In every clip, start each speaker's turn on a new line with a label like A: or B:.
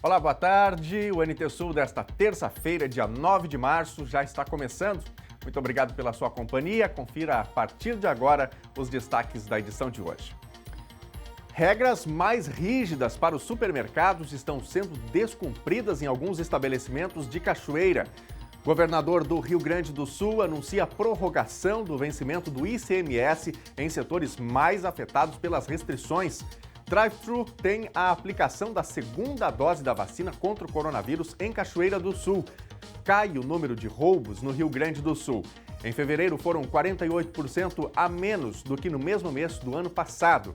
A: Olá, boa tarde. O NT Sul desta terça-feira, dia 9 de março, já está começando. Muito obrigado pela sua companhia. Confira a partir de agora os destaques da edição de hoje. Regras mais rígidas para os supermercados estão sendo descumpridas em alguns estabelecimentos de Cachoeira. Governador do Rio Grande do Sul anuncia a prorrogação do vencimento do ICMS em setores mais afetados pelas restrições. Drive-thru tem a aplicação da segunda dose da vacina contra o coronavírus em Cachoeira do Sul. Cai o número de roubos no Rio Grande do Sul. Em fevereiro foram 48% a menos do que no mesmo mês do ano passado.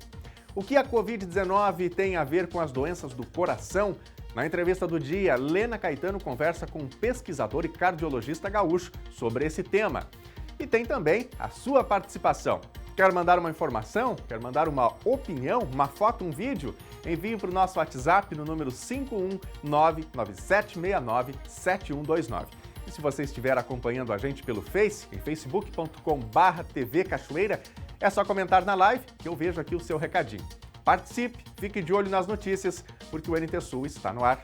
A: O que a Covid-19 tem a ver com as doenças do coração? Na entrevista do dia, Lena Caetano conversa com um pesquisador e cardiologista gaúcho sobre esse tema. E tem também a sua participação. Quer mandar uma informação? Quer mandar uma opinião, uma foto, um vídeo? Envie para o nosso WhatsApp no número 51997697129. E se você estiver acompanhando a gente pelo Face, em facebook.com/TV Cachoeira, é só comentar na live que eu vejo aqui o seu recadinho. Participe, fique de olho nas notícias, porque o NT Sul está no ar.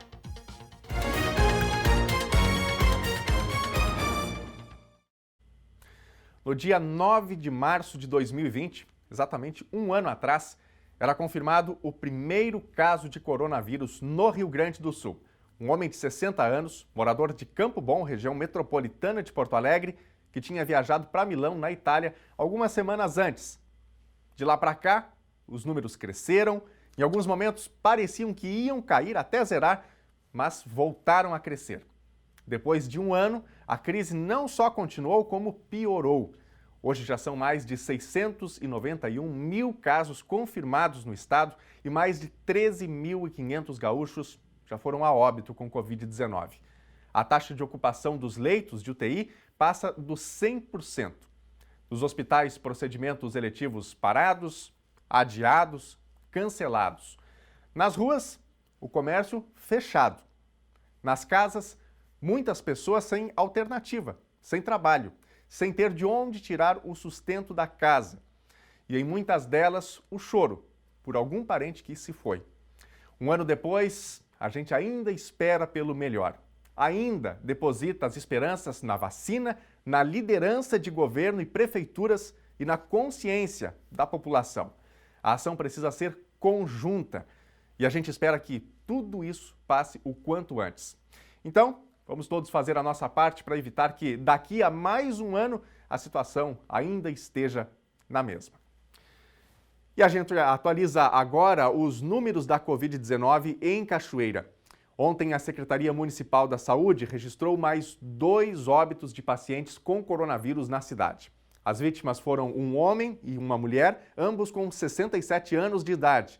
A: No dia 9 de março de 2020, exatamente um ano atrás, era confirmado o primeiro caso de coronavírus no Rio Grande do Sul. Um homem de 60 anos, morador de Campo Bom, região metropolitana de Porto Alegre, que tinha viajado para Milão, na Itália, algumas semanas antes. De lá para cá, os números cresceram, em alguns momentos pareciam que iam cair até zerar, mas voltaram a crescer. Depois de um ano, a crise não só continuou, como piorou. Hoje já são mais de 691 mil casos confirmados no estado e mais de 13.500 gaúchos já foram a óbito com Covid-19. A taxa de ocupação dos leitos de UTI passa dos 100%. Nos hospitais, procedimentos eletivos parados, adiados, cancelados. Nas ruas, o comércio fechado. Nas casas, muitas pessoas sem alternativa, sem trabalho, sem ter de onde tirar o sustento da casa. E em muitas delas, o choro por algum parente que se foi. Um ano depois, a gente ainda espera pelo melhor. Ainda deposita as esperanças na vacina, na liderança de governo e prefeituras e na consciência da população. A ação precisa ser conjunta e a gente espera que tudo isso passe o quanto antes. Então, vamos todos fazer a nossa parte para evitar que daqui a mais um ano a situação ainda esteja na mesma. E a gente atualiza agora os números da Covid-19 em Cachoeira. Ontem, a Secretaria Municipal da Saúde registrou mais 2 óbitos de pacientes com coronavírus na cidade. As vítimas foram um homem e uma mulher, ambos com 67 anos de idade.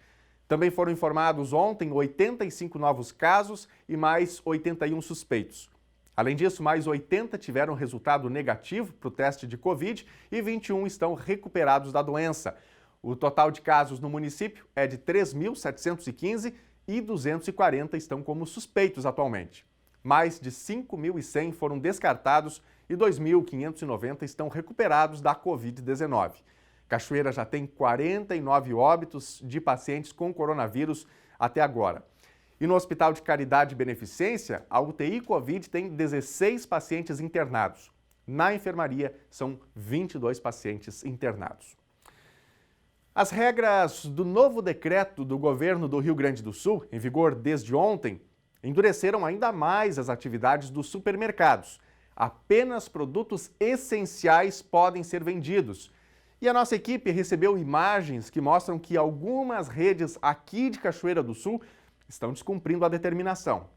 A: Também foram informados ontem 85 novos casos e mais 81 suspeitos. Além disso, mais 80 tiveram resultado negativo para o teste de Covid e 21 estão recuperados da doença. O total de casos no município é de 3.715 e 240 estão como suspeitos atualmente. Mais de 5.100 foram descartados e 2.590 estão recuperados da Covid-19. Cachoeira já tem 49 óbitos de pacientes com coronavírus até agora. E no Hospital de Caridade e Beneficência, a UTI Covid tem 16 pacientes internados. Na enfermaria, são 22 pacientes internados. As regras do novo decreto do governo do Rio Grande do Sul, em vigor desde ontem, endureceram ainda mais as atividades dos supermercados. Apenas produtos essenciais podem ser vendidos. E a nossa equipe recebeu imagens que mostram que algumas redes aqui de Cachoeira do Sul estão descumprindo a determinação.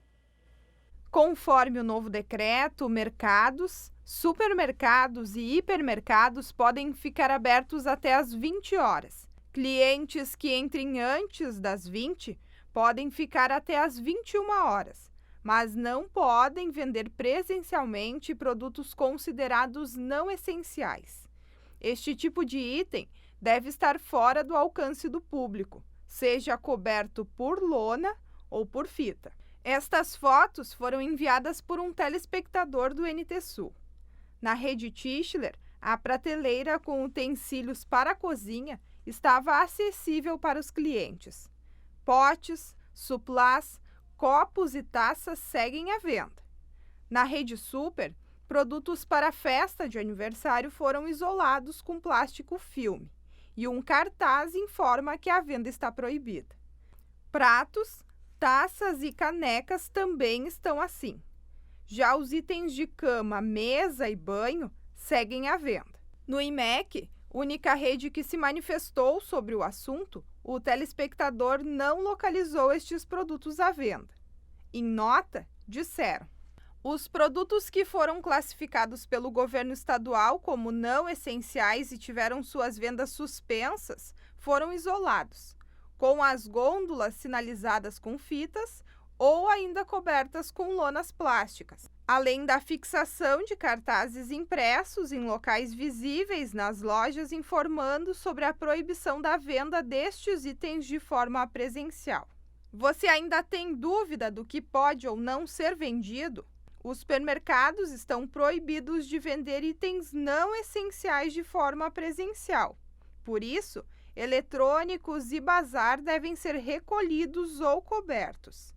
B: Conforme o novo decreto, mercados, supermercados e hipermercados podem ficar abertos até às 20 horas. Clientes que entrem antes das 20 podem ficar até às 21 horas, mas não podem vender presencialmente produtos considerados não essenciais. Este tipo de item deve estar fora do alcance do público, seja coberto por lona ou por fita. Estas fotos foram enviadas por um telespectador do NT Sul. Na rede Tischler, a prateleira com utensílios para a cozinha estava acessível para os clientes. Potes, suplás, copos e taças seguem à venda. Na Rede Super, produtos para festa de aniversário foram isolados com plástico filme e um cartaz informa que a venda está proibida. Pratos, taças e canecas também estão assim. Já os itens de cama, mesa e banho seguem à venda. No IMEC, única rede que se manifestou sobre o assunto, o telespectador não localizou estes produtos à venda. Em nota, disseram: os produtos que foram classificados pelo governo estadual como não essenciais e tiveram suas vendas suspensas foram isolados, com as gôndolas sinalizadas com fitas ou ainda cobertas com lonas plásticas, além da fixação de cartazes impressos em locais visíveis nas lojas informando sobre a proibição da venda destes itens de forma presencial. Você ainda tem dúvida do que pode ou não ser vendido? Os supermercados estão proibidos de vender itens não essenciais de forma presencial. Por isso, eletrônicos e bazar devem ser recolhidos ou cobertos.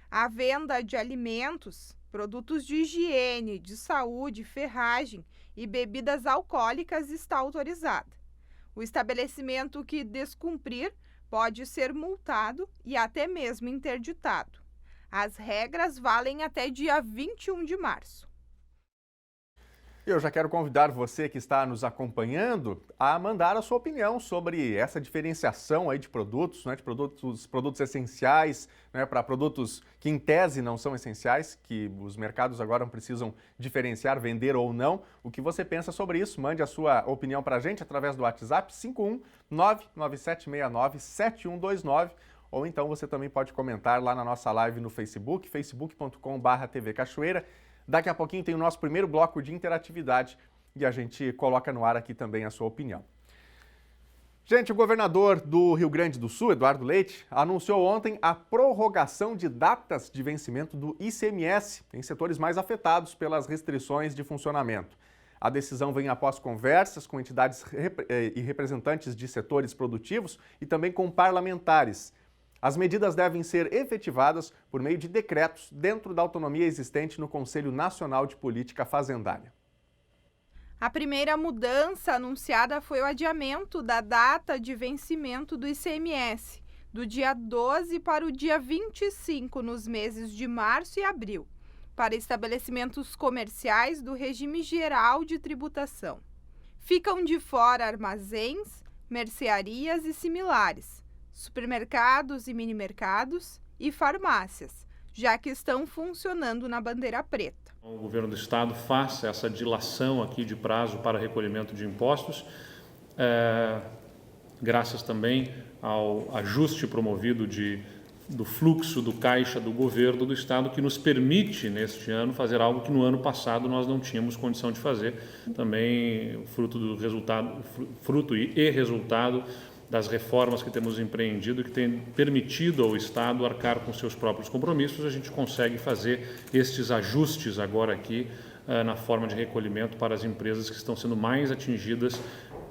B: A venda de alimentos, produtos de higiene, de saúde, ferragem e bebidas alcoólicas está autorizada. O estabelecimento que descumprir pode ser multado e até mesmo interditado. As regras valem até dia 21 de março.
A: Eu já quero convidar você que está nos acompanhando a mandar a sua opinião sobre essa diferenciação aí de produtos, né, de produtos essenciais, né, para produtos que em tese não são essenciais, que os mercados agora precisam diferenciar, vender ou não. O que você pensa sobre isso? Mande a sua opinião para a gente através do WhatsApp 51997697129. Ou então você também pode comentar lá na nossa live no Facebook, facebook.com/TV Cachoeira. Daqui a pouquinho tem o nosso primeiro bloco de interatividade e a gente coloca no ar aqui também a sua opinião. Gente, o governador do Rio Grande do Sul, Eduardo Leite, anunciou ontem a prorrogação de datas de vencimento do ICMS em setores mais afetados pelas restrições de funcionamento. A decisão vem após conversas com entidades e representantes de setores produtivos e também com parlamentares. As medidas devem ser efetivadas por meio de decretos dentro da autonomia existente no Conselho Nacional de Política Fazendária.
B: A primeira mudança anunciada foi o adiamento da data de vencimento do ICMS, do dia 12 para o dia 25 nos meses de março e abril, para estabelecimentos comerciais do regime geral de tributação. Ficam de fora armazéns, mercearias e similares, supermercados e minimercados e farmácias, já que estão funcionando na bandeira preta.
C: O governo do estado faça essa dilação aqui de prazo para recolhimento de impostos, graças também ao ajuste promovido do fluxo do caixa do governo do estado, que nos permite, neste ano, fazer algo que no ano passado nós não tínhamos condição de fazer, também fruto e resultado das reformas que temos empreendido, que tem permitido ao Estado arcar com seus próprios compromissos. A gente consegue fazer estes ajustes agora aqui na forma de recolhimento para as empresas que estão sendo mais atingidas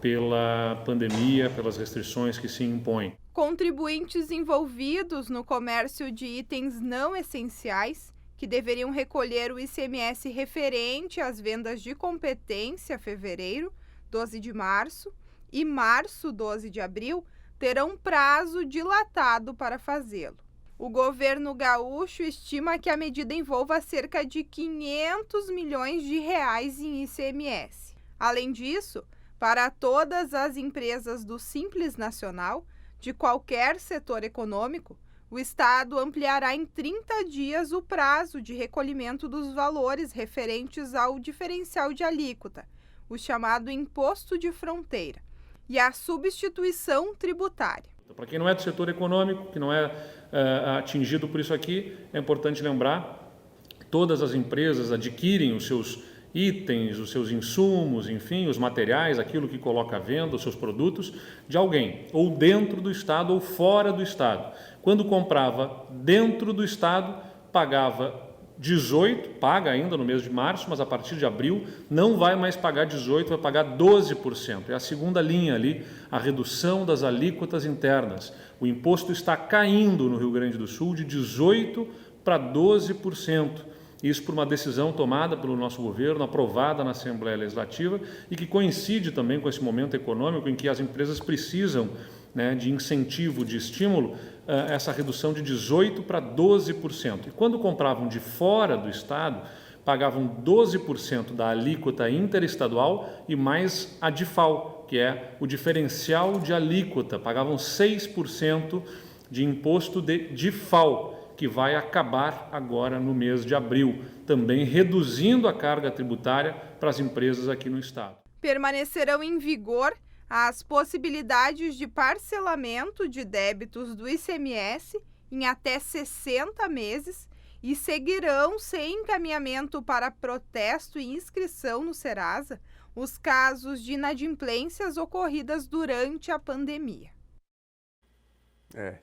C: pela pandemia, pelas restrições que se impõem.
B: Contribuintes envolvidos no comércio de itens não essenciais, que deveriam recolher o ICMS referente às vendas de competência fevereiro, 12 de março, e março, 12 de abril, terão prazo dilatado para fazê-lo. O governo gaúcho estima que a medida envolva cerca de 500 milhões de reais em ICMS. Além disso, para todas as empresas do Simples Nacional, de qualquer setor econômico, o Estado ampliará em 30 dias o prazo de recolhimento dos valores referentes ao diferencial de alíquota, o chamado imposto de fronteira, e a substituição tributária.
C: Para quem não é do setor econômico, que não é atingido por isso aqui, é importante lembrar, todas as empresas adquirem os seus itens, os seus insumos, enfim, os materiais, aquilo que coloca à venda, os seus produtos, de alguém, ou dentro do Estado ou fora do Estado. Quando comprava dentro do Estado, pagava 18, paga ainda no mês de março, mas a partir de abril não vai mais pagar 18, vai pagar 12%. É a segunda linha ali, a redução das alíquotas internas. O imposto está caindo no Rio Grande do Sul de 18 para 12%. Isso por uma decisão tomada pelo nosso governo, aprovada na Assembleia Legislativa e que coincide também com esse momento econômico em que as empresas precisam, né, de incentivo, de estímulo, essa redução de 18% para 12%. E quando compravam de fora do Estado, pagavam 12% da alíquota interestadual e mais a DIFAL, que é o diferencial de alíquota, pagavam 6% de imposto de DIFAL, que vai acabar agora no mês de abril, também reduzindo a carga tributária para as empresas aqui no Estado.
B: Permanecerão em vigor as possibilidades de parcelamento de débitos do ICMS em até 60 meses e seguirão sem encaminhamento para protesto e inscrição no Serasa os casos de inadimplências ocorridas durante a pandemia.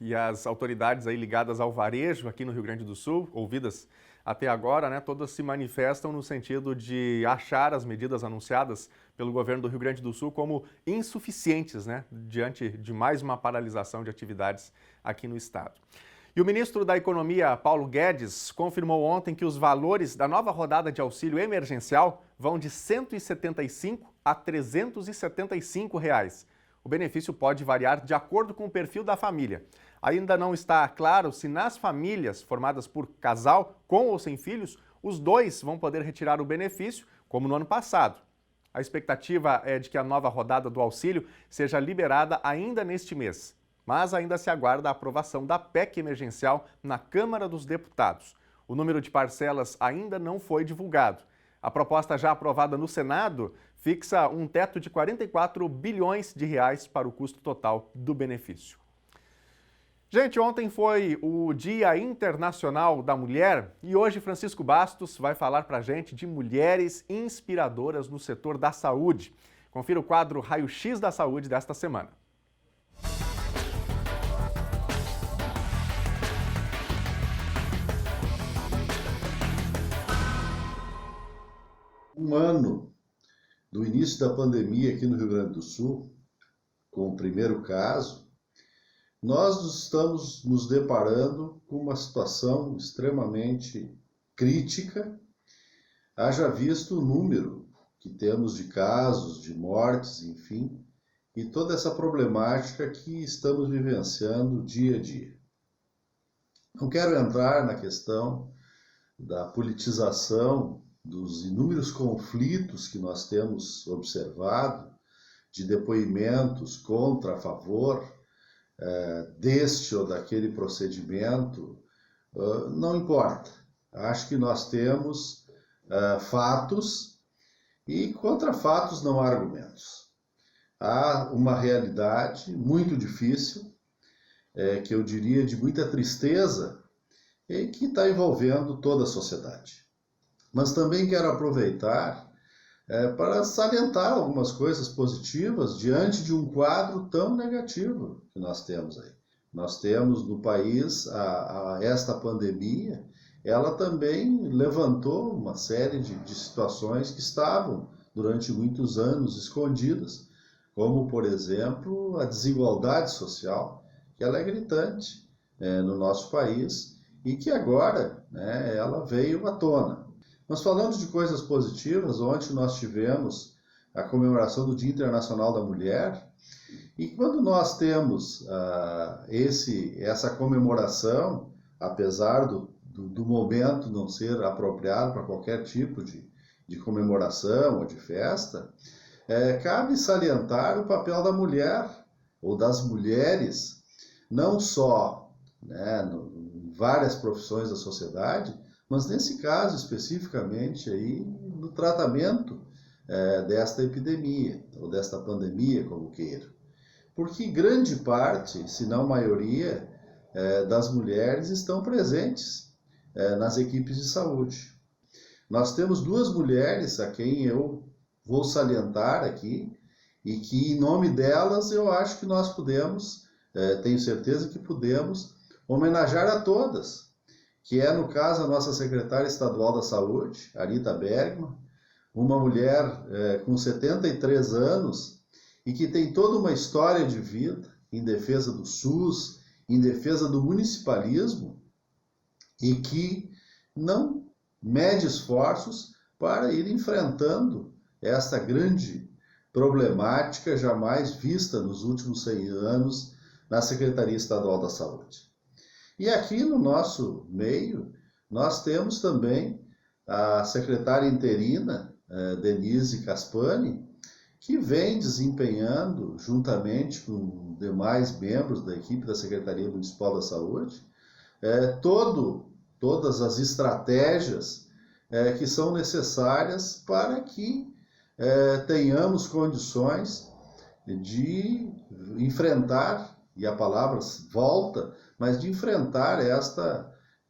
A: E as autoridades aí ligadas ao varejo aqui no Rio Grande do Sul, ouvidas até agora, né, todas se manifestam no sentido de achar as medidas anunciadas pelo governo do Rio Grande do Sul como insuficientes, né, diante de mais uma paralisação de atividades aqui no estado. E o ministro da Economia, Paulo Guedes, confirmou ontem que os valores da nova rodada de auxílio emergencial vão de R$ 175 a R$ 375. O benefício pode variar de acordo com o perfil da família. Ainda não está claro se nas famílias formadas por casal, com ou sem filhos, os dois vão poder retirar o benefício, como no ano passado. A expectativa é de que a nova rodada do auxílio seja liberada ainda neste mês, mas ainda se aguarda a aprovação da PEC emergencial na Câmara dos Deputados. O número de parcelas ainda não foi divulgado. A proposta já aprovada no Senado fixa um teto de 44 bilhões de reais para o custo total do benefício. Gente, ontem foi o Dia Internacional da Mulher e hoje Francisco Bastos vai falar para a gente de mulheres inspiradoras no setor da saúde. Confira o quadro Raio-X da Saúde desta semana.
D: Um ano do início da pandemia aqui no Rio Grande do Sul, com o primeiro caso, nós estamos nos deparando com uma situação extremamente crítica, haja visto o número que temos de casos, de mortes, enfim, e toda essa problemática que estamos vivenciando dia a dia. Não quero entrar na questão da politização dos inúmeros conflitos que nós temos observado, de depoimentos contra, a favor deste ou daquele procedimento, não importa. Acho que nós temos fatos e contra fatos não há argumentos. Há uma realidade muito difícil, que eu diria de muita tristeza, e que está envolvendo toda a sociedade. Mas também quero aproveitar para salientar algumas coisas positivas diante de um quadro tão negativo que nós temos aí. Nós temos no país esta pandemia, ela também levantou uma série de situações que estavam durante muitos anos escondidas, como, por exemplo, a desigualdade social, que ela é gritante no nosso país e que agora ela veio à tona. Mas falando de coisas positivas, ontem nós tivemos a comemoração do Dia Internacional da Mulher, e quando nós temos essa comemoração, apesar do momento não ser apropriado para qualquer tipo de comemoração ou de festa, cabe salientar o papel da mulher, ou das mulheres, não só em várias profissões da sociedade, mas nesse caso especificamente aí, no tratamento desta epidemia, ou desta pandemia, como queira. Porque grande parte, se não maioria, das mulheres estão presentes nas equipes de saúde. Nós temos duas mulheres a quem eu vou salientar aqui, e que em nome delas eu acho que nós podemos, tenho certeza que podemos, homenagear a todas, que é, no caso, a nossa secretária estadual da Saúde, Arita Bergman, uma mulher com 73 anos e que tem toda uma história de vida em defesa do SUS, em defesa do municipalismo e que não mede esforços para ir enfrentando esta grande problemática jamais vista nos últimos 100 anos na Secretaria Estadual da Saúde. E aqui no nosso meio, nós temos também a secretária interina, Denise Caspani, que vem desempenhando, juntamente com demais membros da equipe da Secretaria Municipal da Saúde, todas as estratégias que são necessárias para que tenhamos condições de enfrentar, e a palavra volta, mas de enfrentar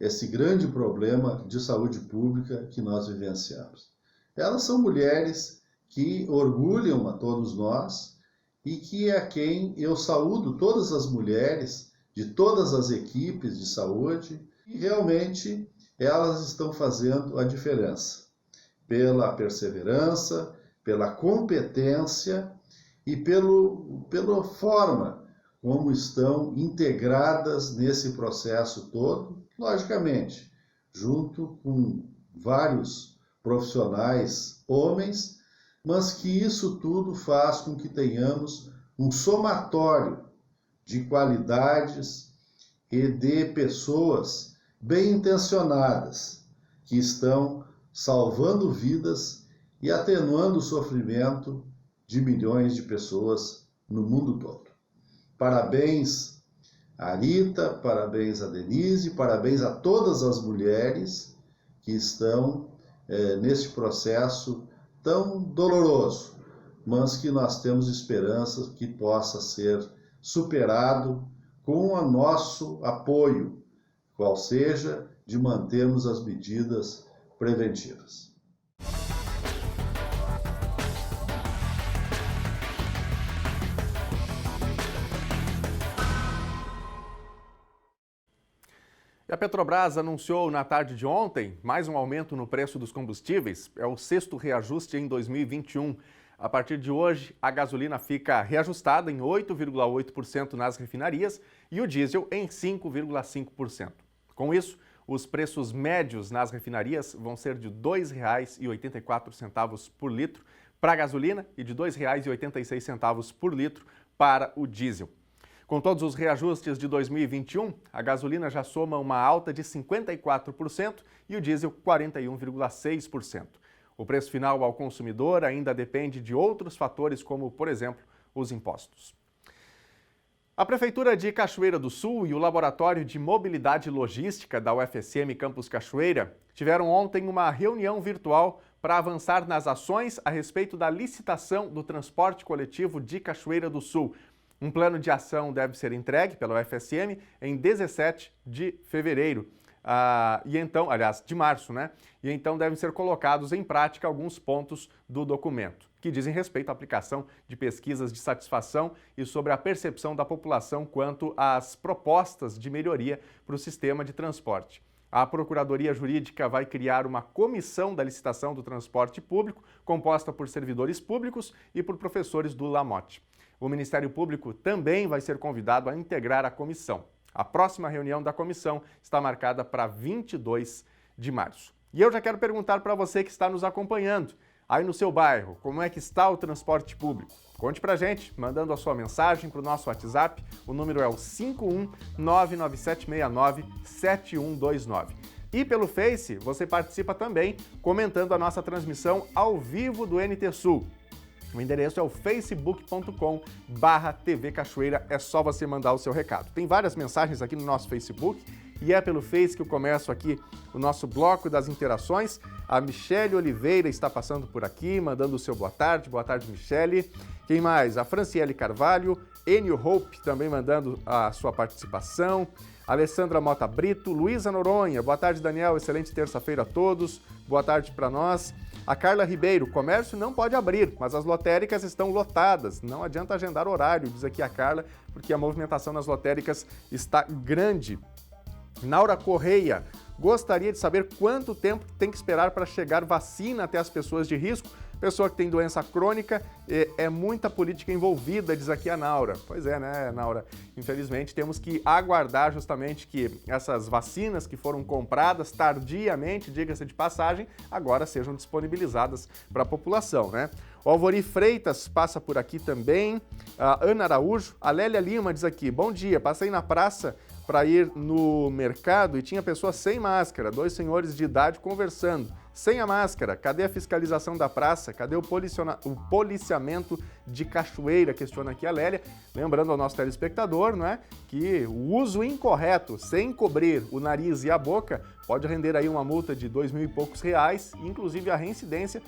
D: esse grande problema de saúde pública que nós vivenciamos. Elas são mulheres que orgulham a todos nós e que é a quem eu saúdo todas as mulheres de todas as equipes de saúde, e realmente elas estão fazendo a diferença pela perseverança, pela competência e pela forma como estão integradas nesse processo todo, logicamente, junto com vários profissionais homens, mas que isso tudo faz com que tenhamos um somatório de qualidades e de pessoas bem intencionadas que estão salvando vidas e atenuando o sofrimento de milhões de pessoas no mundo todo. Parabéns a Rita, parabéns a Denise, parabéns a todas as mulheres que estão nesse processo tão doloroso, mas que nós temos esperança que possa ser superado com o nosso apoio, qual seja de mantermos as medidas preventivas.
A: E a Petrobras anunciou na tarde de ontem mais um aumento no preço dos combustíveis. É o 6º reajuste em 2021. A partir de hoje, a gasolina fica reajustada em 8,8% nas refinarias e o diesel em 5,5%. Com isso, os preços médios nas refinarias vão ser de R$ 2,84 por litro para a gasolina e de R$ 2,86 por litro para o diesel. Com todos os reajustes de 2021, a gasolina já soma uma alta de 54% e o diesel 41,6%. O preço final ao consumidor ainda depende de outros fatores, como, por exemplo, os impostos. A Prefeitura de Cachoeira do Sul e o Laboratório de Mobilidade e Logística da UFSM Campus Cachoeira tiveram ontem uma reunião virtual para avançar nas ações a respeito da licitação do transporte coletivo de Cachoeira do Sul. Um plano de ação deve ser entregue pela UFSM em 17 de fevereiro, de março, né? E então devem ser colocados em prática alguns pontos do documento, que dizem respeito à aplicação de pesquisas de satisfação e sobre a percepção da população quanto às propostas de melhoria para o sistema de transporte. A Procuradoria Jurídica vai criar uma comissão da licitação do transporte público, composta por servidores públicos e por professores do LAMOT. O Ministério Público também vai ser convidado a integrar a comissão. A próxima reunião da comissão está marcada para 22 de março. E eu já quero perguntar para você que está nos acompanhando, aí no seu bairro, como é que está o transporte público? Conte pra gente, mandando a sua mensagem para o nosso WhatsApp. O número é o 51997697129. E pelo Face, você participa também comentando a nossa transmissão ao vivo do NT Sul. O endereço é o facebook.com/TV Cachoeira, é só você mandar o seu recado. Tem várias mensagens aqui no nosso Facebook e é pelo Face que eu começo aqui o nosso bloco das interações. A Michele Oliveira está passando por aqui, mandando o seu boa tarde Michele. Quem mais? A Franciele Carvalho, Enio Hope também mandando a sua participação. Alessandra Mota Brito, Luísa Noronha, boa tarde Daniel, excelente terça-feira a todos, boa tarde para nós. A Carla Ribeiro, comércio não pode abrir, mas as lotéricas estão lotadas. Não adianta agendar horário, diz aqui a Carla, porque a movimentação nas lotéricas está grande. Naura Correia, gostaria de saber quanto tempo tem que esperar para chegar vacina até as pessoas de risco. Pessoa que tem doença crônica, é muita política envolvida, diz aqui a Naura. Pois é, né, Naura? Infelizmente, temos que aguardar justamente que essas vacinas que foram compradas tardiamente, diga-se de passagem, agora sejam disponibilizadas para a população, né? O Alvori Freitas passa por aqui também. A Ana Araújo. A Lélia Lima diz aqui, bom dia, passei na praça para ir no mercado e tinha pessoas sem máscara, 2 senhores de idade conversando. Sem a máscara, cadê a fiscalização da praça? Cadê o policiamento de Cachoeira? Questiona aqui a Lélia. Lembrando ao nosso telespectador, não é, que o uso incorreto, sem cobrir o nariz e a boca, pode render aí uma multa de R$2.000 e poucos, inclusive a reincidência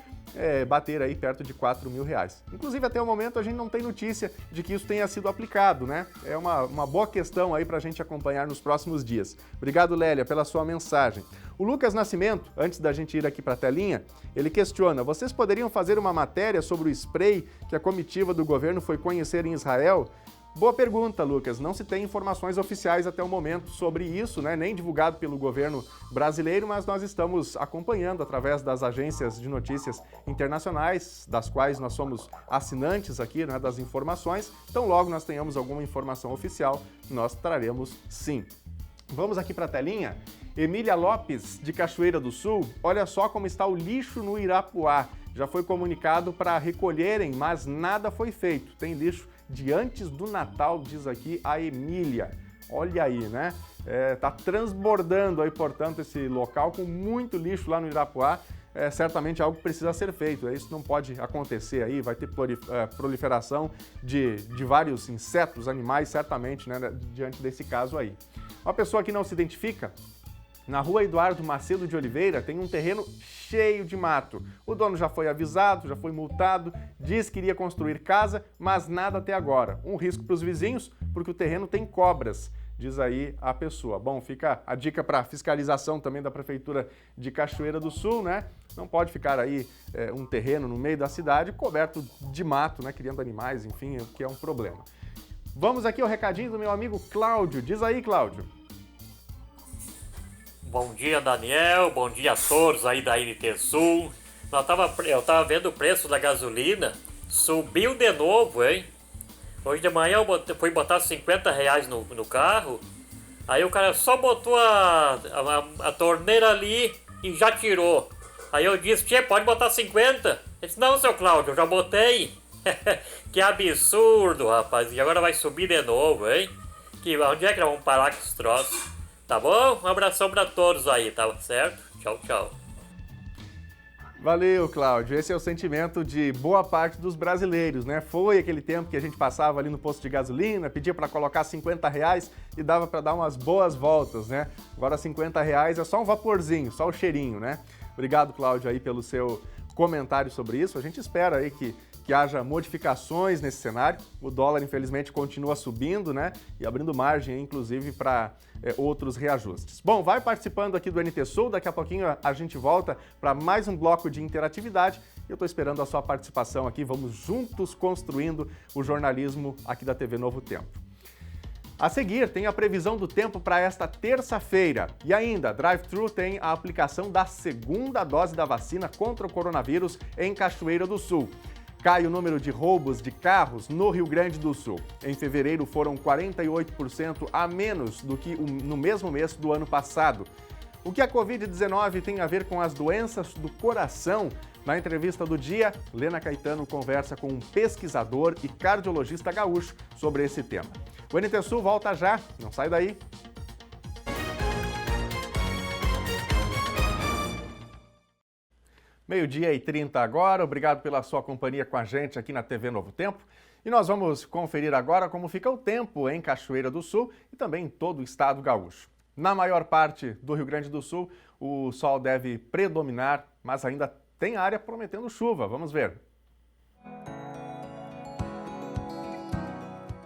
A: bater aí perto de R$4.000. Inclusive, até o momento, a gente não tem notícia de que isso tenha sido aplicado, né? É uma boa questão aí para a gente acompanhar nos próximos dias. Obrigado, Lélia, pela sua mensagem. O Lucas Nascimento, antes da gente ir aqui para a telinha, ele questiona, vocês poderiam fazer uma matéria sobre o spray que a comitiva do governo foi conhecer em Israel? Boa pergunta, Lucas. Não se tem informações oficiais até o momento sobre isso, né? Nem divulgado pelo governo brasileiro, mas nós estamos acompanhando através das agências de notícias internacionais, das quais nós somos assinantes aqui, né, das informações. Então, logo nós tenhamos alguma informação oficial, nós traremos sim. Vamos aqui para a telinha. Emília Lopes, de Cachoeira do Sul, olha só como está o lixo no Irapuá. Já foi comunicado para recolherem, mas nada foi feito. Tem lixo de antes do Natal, diz aqui a Emília. Olha aí, né? Tá transbordando aí, portanto, esse local com muito lixo lá no Irapuá. Certamente algo que precisa ser feito. Isso não pode acontecer aí, vai ter proliferação de vários insetos, animais, certamente, né, diante desse caso aí. Uma pessoa que não se identifica, na rua Eduardo Macedo de Oliveira tem um terreno cheio de mato. O dono já foi avisado, já foi multado, diz que iria construir casa, mas nada até agora. Um risco para os vizinhos, porque o terreno tem cobras, diz aí a pessoa. Bom, fica a dica para fiscalização também da Prefeitura de Cachoeira do Sul, né? Não pode ficar aí um terreno no meio da cidade coberto de mato, né? Criando animais, enfim, o que é um problema. Vamos aqui ao recadinho do meu amigo Cláudio. Diz aí, Cláudio.
E: Bom dia, Daniel. Bom dia a todos aí da NT Sul. Eu tava vendo o preço da gasolina. Subiu de novo, hein? Hoje de manhã eu fui botar R$50 no carro. Aí o cara só botou a torneira ali e já tirou. Aí eu disse, tchê, pode botar 50? Ele disse, não, seu Cláudio, eu já botei. Que absurdo, rapaz. E agora vai subir de novo, hein? Onde é que nós vamos parar com esse troço? Tá bom? Um abração pra todos aí, tá certo? Tchau, tchau.
A: Valeu, Cláudio. Esse é o sentimento de boa parte dos brasileiros, né? Foi aquele tempo que a gente passava ali no posto de gasolina, pedia para colocar R$50 e dava para dar umas boas voltas, né? Agora R$50 é só um vaporzinho, só o cheirinho, né? Obrigado, Cláudio, aí pelo seu comentário sobre isso. A gente espera aí que haja modificações nesse cenário. O dólar, infelizmente, continua subindo, né? E abrindo margem, inclusive, para outros reajustes. Bom, vai participando aqui do NT Sul. Daqui a pouquinho a gente volta para mais um bloco de interatividade. Eu estou esperando a sua participação aqui. Vamos juntos construindo o jornalismo aqui da TV Novo Tempo. A seguir, tem a previsão do tempo para esta terça-feira. E ainda, Drive-Thru tem a aplicação da segunda dose da vacina contra o coronavírus em Cachoeira do Sul. Cai o número de roubos de carros no Rio Grande do Sul. Em fevereiro foram 48% a menos do que no mesmo mês do ano passado. O que a Covid-19 tem a ver com as doenças do coração? Na entrevista do dia, Lena Caetano conversa com um pesquisador e cardiologista gaúcho sobre esse tema. O NT Sul volta já, não sai daí. Meio-dia e 30 agora, obrigado pela sua companhia com a gente aqui na TV Novo Tempo. E nós vamos conferir agora como fica o tempo em Cachoeira do Sul e também em todo o estado gaúcho. Na maior parte do Rio Grande do Sul, o sol deve predominar, mas ainda tem área prometendo chuva. Vamos ver.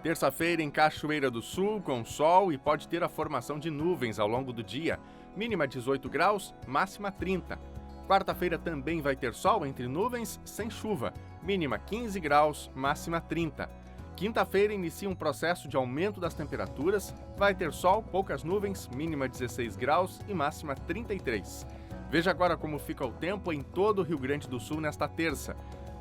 A: Terça-feira em Cachoeira do Sul, com sol e pode ter a formação de nuvens ao longo do dia. Mínima 18 graus, máxima 30. Quarta-feira também vai ter sol entre nuvens, sem chuva. Mínima 15 graus, máxima 30. Quinta-feira inicia um processo de aumento das temperaturas. Vai ter sol, poucas nuvens, mínima 16 graus e máxima 33. Veja agora como fica o tempo em todo o Rio Grande do Sul nesta terça.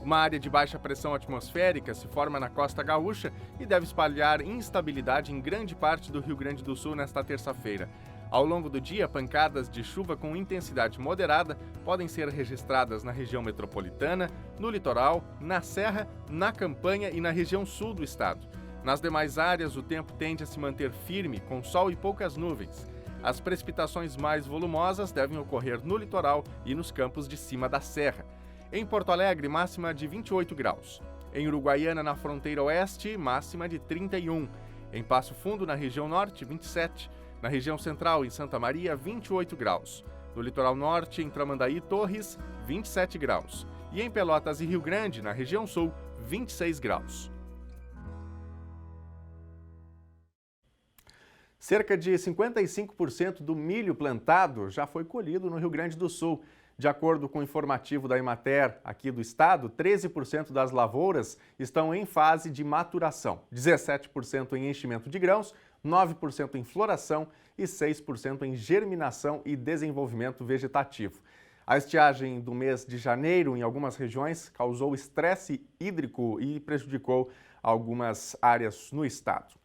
A: Uma área de baixa pressão atmosférica se forma na costa gaúcha e deve espalhar instabilidade em grande parte do Rio Grande do Sul nesta terça-feira. Ao longo do dia, pancadas de chuva com intensidade moderada podem ser registradas na região metropolitana, no litoral, na Serra, na Campanha e na região sul do estado. Nas demais áreas, o tempo tende a se manter firme, com sol e poucas nuvens. As precipitações mais volumosas devem ocorrer no litoral e nos campos de cima da serra. Em Porto Alegre, máxima de 28 graus. Em Uruguaiana, na fronteira oeste, máxima de 31. Em Passo Fundo, na região norte, 27. Na região central, em Santa Maria, 28 graus. No litoral norte, em Tramandaí e Torres, 27 graus. E em Pelotas e Rio Grande, na região sul, 26 graus. Cerca de 55% do milho plantado já foi colhido no Rio Grande do Sul. De acordo com o informativo da Emater aqui do estado, 13% das lavouras estão em fase de maturação, 17% em enchimento de grãos, 9% em floração e 6% em germinação e desenvolvimento vegetativo. A estiagem do mês de janeiro em algumas regiões causou estresse hídrico e prejudicou algumas áreas no estado.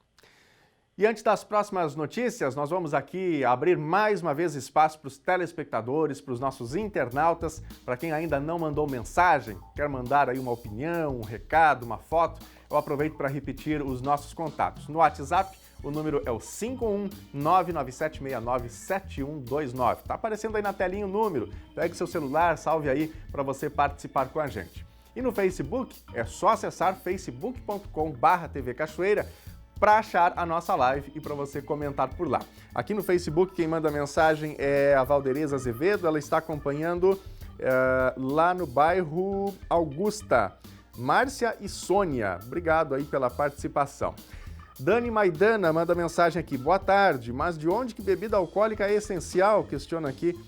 A: E antes das próximas notícias, nós vamos aqui abrir mais uma vez espaço para os telespectadores, para os nossos internautas, para quem ainda não mandou mensagem, quer mandar aí uma opinião, um recado, uma foto, eu aproveito para repetir os nossos contatos. No WhatsApp, o número é o 51997697129. Está aparecendo aí na telinha o número, pegue seu celular, salve aí para você participar com a gente. E no Facebook, é só acessar facebook.com/TV Cachoeira, para achar a nossa live e para você comentar por lá. Aqui no Facebook, quem manda mensagem é a Valdereza Azevedo, ela está acompanhando lá no bairro Augusta. Márcia e Sônia, obrigado aí pela participação. Dani Maidana manda mensagem aqui, boa tarde, mas de onde que bebida alcoólica é essencial? Questiona aqui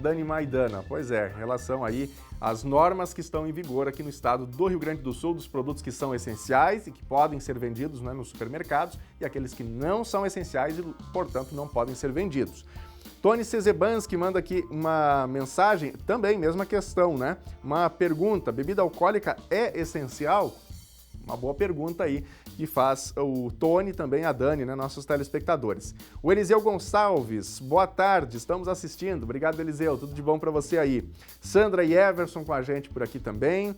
A: Dani Maidana. Pois é, em relação aí às normas que estão em vigor aqui no estado do Rio Grande do Sul, dos produtos que são essenciais e que podem ser vendidos, né, nos supermercados e aqueles que não são essenciais e, portanto, não podem ser vendidos. Tony Cezebanski manda aqui uma mensagem, também mesma questão, né? Uma pergunta, bebida alcoólica é essencial? Uma boa pergunta aí que faz o Tony, também a Dani, né, nossos telespectadores. O Eliseu Gonçalves, boa tarde, estamos assistindo. Obrigado, Eliseu, tudo de bom para você aí. Sandra e Everson com a gente por aqui também.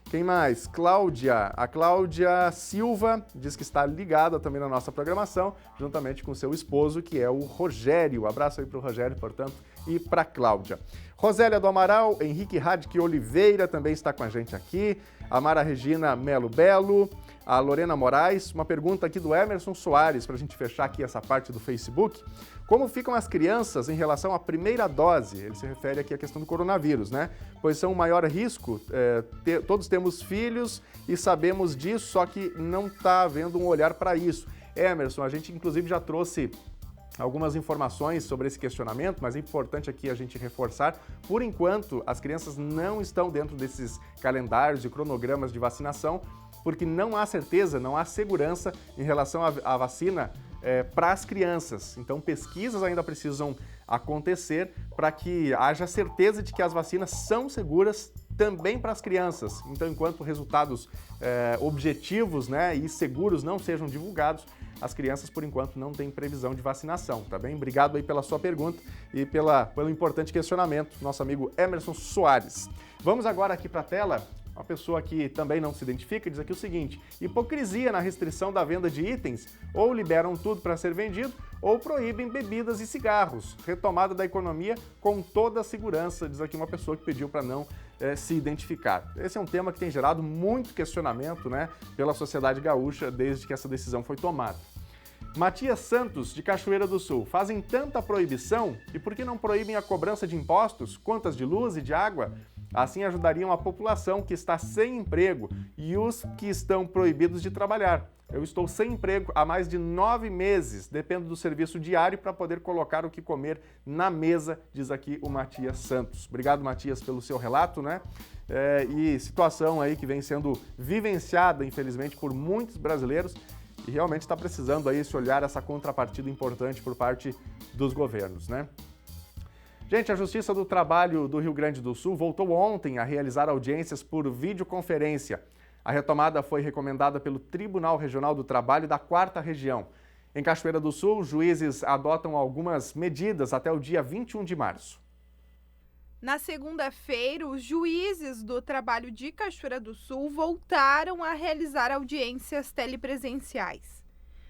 A: Quem mais? Cláudia. A Cláudia Silva diz que está ligada também na nossa programação, juntamente com seu esposo, que é o Rogério. Abraço aí para o Rogério, portanto, e para a Cláudia. Rosélia do Amaral, Henrique Radke Oliveira também está com a gente aqui. A Mara Regina Melo Belo, a Lorena Moraes. Uma pergunta aqui do Emerson Soares, para a gente fechar aqui essa parte do Facebook. Como ficam as crianças em relação à primeira dose? Ele se refere aqui à questão do coronavírus, né? Pois são o maior risco, todos temos filhos e sabemos disso, só que não está havendo um olhar para isso. Emerson, a gente inclusive já trouxe algumas informações sobre esse questionamento, mas é importante aqui a gente reforçar, por enquanto as crianças não estão dentro desses calendários e cronogramas de vacinação, porque não há certeza, não há segurança em relação à vacina para as crianças. Então pesquisas ainda precisam acontecer para que haja certeza de que as vacinas são seguras também para as crianças. Então enquanto resultados objetivos, né, e seguros não sejam divulgados, as crianças, por enquanto, não têm previsão de vacinação, tá bem? Obrigado aí pela sua pergunta e pelo importante questionamento, nosso amigo Emerson Soares. Vamos agora aqui para a tela. Uma pessoa que também não se identifica diz aqui o seguinte: hipocrisia na restrição da venda de itens, ou liberam tudo para ser vendido, ou proíbem bebidas e cigarros. Retomada da economia com toda a segurança, diz aqui uma pessoa que pediu para não se identificar. Esse é um tema que tem gerado muito questionamento, né, pela sociedade gaúcha desde que essa decisão foi tomada. Matias Santos, de Cachoeira do Sul, fazem tanta proibição e por que não proíbem a cobrança de impostos, contas de luz e de água? Assim ajudariam a população que está sem emprego e os que estão proibidos de trabalhar. Eu estou sem emprego há mais de 9 meses, dependo do serviço diário para poder colocar o que comer na mesa, diz aqui o Matias Santos. Obrigado, Matias, pelo seu relato, né? E situação aí que vem sendo vivenciada, infelizmente, por muitos brasileiros e realmente está precisando aí esse olhar, essa contrapartida importante por parte dos governos, né? Gente, a Justiça do Trabalho do Rio Grande do Sul voltou ontem a realizar audiências por videoconferência. A retomada foi recomendada pelo Tribunal Regional do Trabalho da 4ª Região. Em Cachoeira do Sul, juízes adotam algumas medidas até o dia 21 de março.
B: Na segunda-feira, os juízes do trabalho de Cachoeira do Sul voltaram a realizar audiências telepresenciais.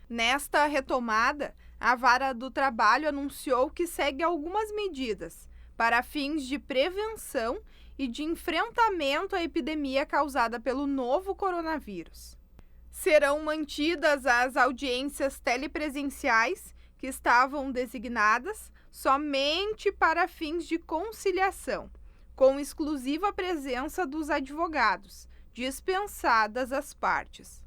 B: Nesta retomada, a Vara do Trabalho anunciou que segue algumas medidas para fins de prevenção e de enfrentamento à epidemia causada pelo novo coronavírus. Serão mantidas as audiências telepresenciais que estavam designadas somente para fins de conciliação, com exclusiva presença dos advogados, dispensadas as partes.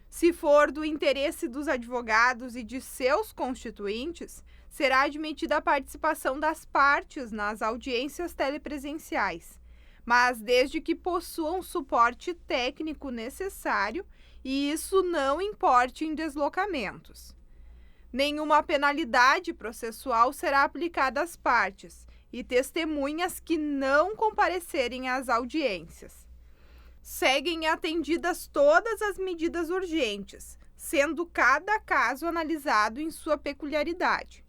B: Se for do interesse dos advogados e de seus constituintes, será admitida a participação das partes nas audiências telepresenciais, mas desde que possuam suporte técnico necessário e isso não importe em deslocamentos. Nenhuma penalidade processual será aplicada às partes e testemunhas que não comparecerem às audiências. Seguem atendidas todas as medidas urgentes, sendo cada caso analisado em sua peculiaridade.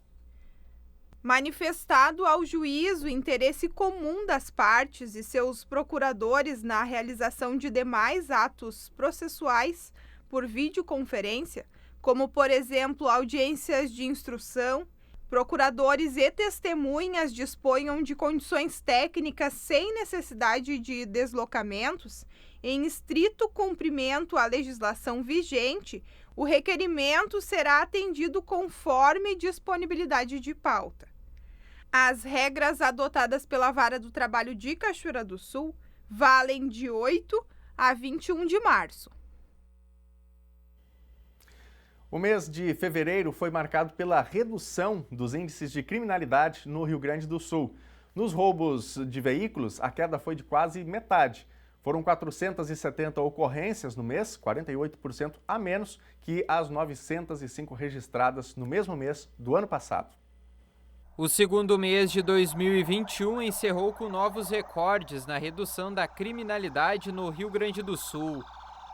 B: Manifestado ao juiz o interesse comum das partes e seus procuradores na realização de demais atos processuais por videoconferência, como, por exemplo, audiências de instrução, procuradores e testemunhas disponham de condições técnicas sem necessidade de deslocamentos, em estrito cumprimento à legislação vigente, o requerimento será atendido conforme disponibilidade de pauta. As regras adotadas pela Vara do Trabalho de Cachoeira do Sul valem de 8 a 21 de março.
A: O mês de fevereiro foi marcado pela redução dos índices de criminalidade no Rio Grande do Sul. Nos roubos de veículos, a queda foi de quase metade. Foram 470 ocorrências no mês, 48% a menos que as 905 registradas no mesmo mês do ano passado.
F: O segundo mês de 2021 encerrou com novos recordes na redução da criminalidade no Rio Grande do Sul.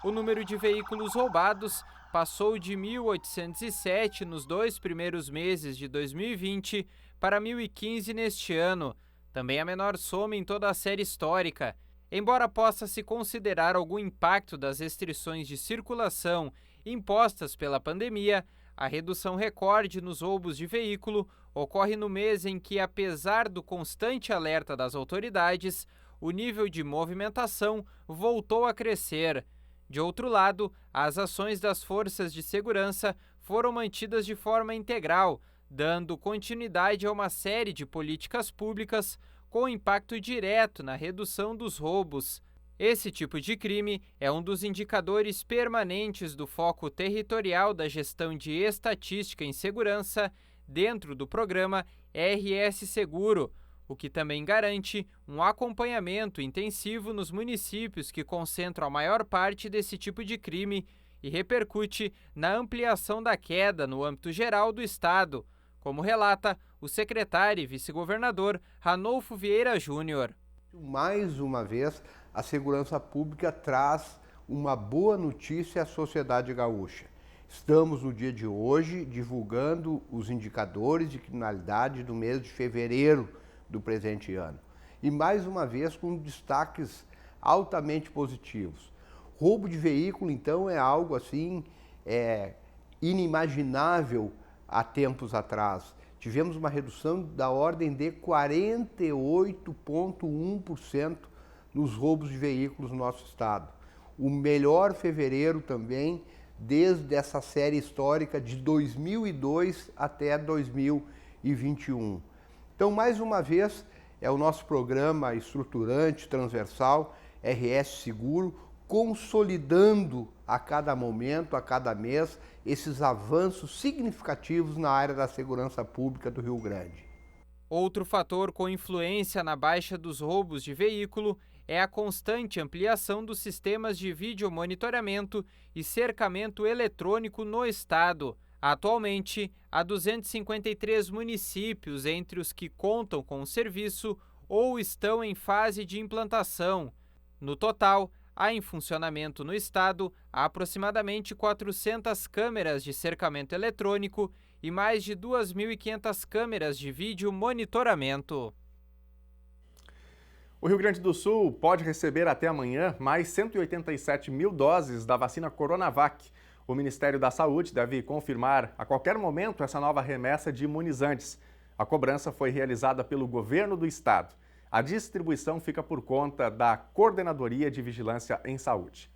F: O número de veículos roubados passou de 1.807 nos 2 primeiros meses de 2020 para 1.015 neste ano, também a menor soma em toda a série histórica. Embora possa se considerar algum impacto das restrições de circulação impostas pela pandemia, a redução recorde nos roubos de veículo ocorre no mês em que, apesar do constante alerta das autoridades, o nível de movimentação voltou a crescer. De outro lado, as ações das forças de segurança foram mantidas de forma integral, dando continuidade a uma série de políticas públicas com impacto direto na redução dos roubos. Esse tipo de crime é um dos indicadores permanentes do foco territorial da gestão de estatística em segurança dentro do programa RS Seguro, o que também garante um acompanhamento intensivo nos municípios que concentram a maior parte desse tipo de crime e repercute na ampliação da queda no âmbito geral do estado, como relata o secretário e vice-governador Ranolfo Vieira Júnior.
G: Mais uma vez, a segurança pública traz uma boa notícia à sociedade gaúcha. Estamos no dia de hoje divulgando os indicadores de criminalidade do mês de fevereiro do presente ano. E mais uma vez com destaques altamente positivos. Roubo de veículo, então, é algo assim inimaginável há tempos atrás. Tivemos uma redução da ordem de 48,1% nos roubos de veículos no nosso estado. O melhor fevereiro também, desde essa série histórica de 2002 até 2021. Então, mais uma vez, é o nosso programa estruturante, transversal, RS Seguro, consolidando a cada momento, a cada mês, esses avanços significativos na área da segurança pública do Rio Grande.
F: Outro fator com influência na baixa dos roubos de veículo é a constante ampliação dos sistemas de videomonitoramento e cercamento eletrônico no estado. Atualmente, há 253 municípios entre os que contam com o serviço ou estão em fase de implantação. No total, há em funcionamento no estado aproximadamente 400 câmeras de cercamento eletrônico e mais de 2.500 câmeras de vídeo monitoramento.
A: O Rio Grande do Sul pode receber até amanhã mais 187 mil doses da vacina Coronavac. O Ministério da Saúde deve confirmar a qualquer momento essa nova remessa de imunizantes. A cobrança foi realizada pelo governo do estado. A distribuição fica por conta da Coordenadoria de Vigilância em Saúde.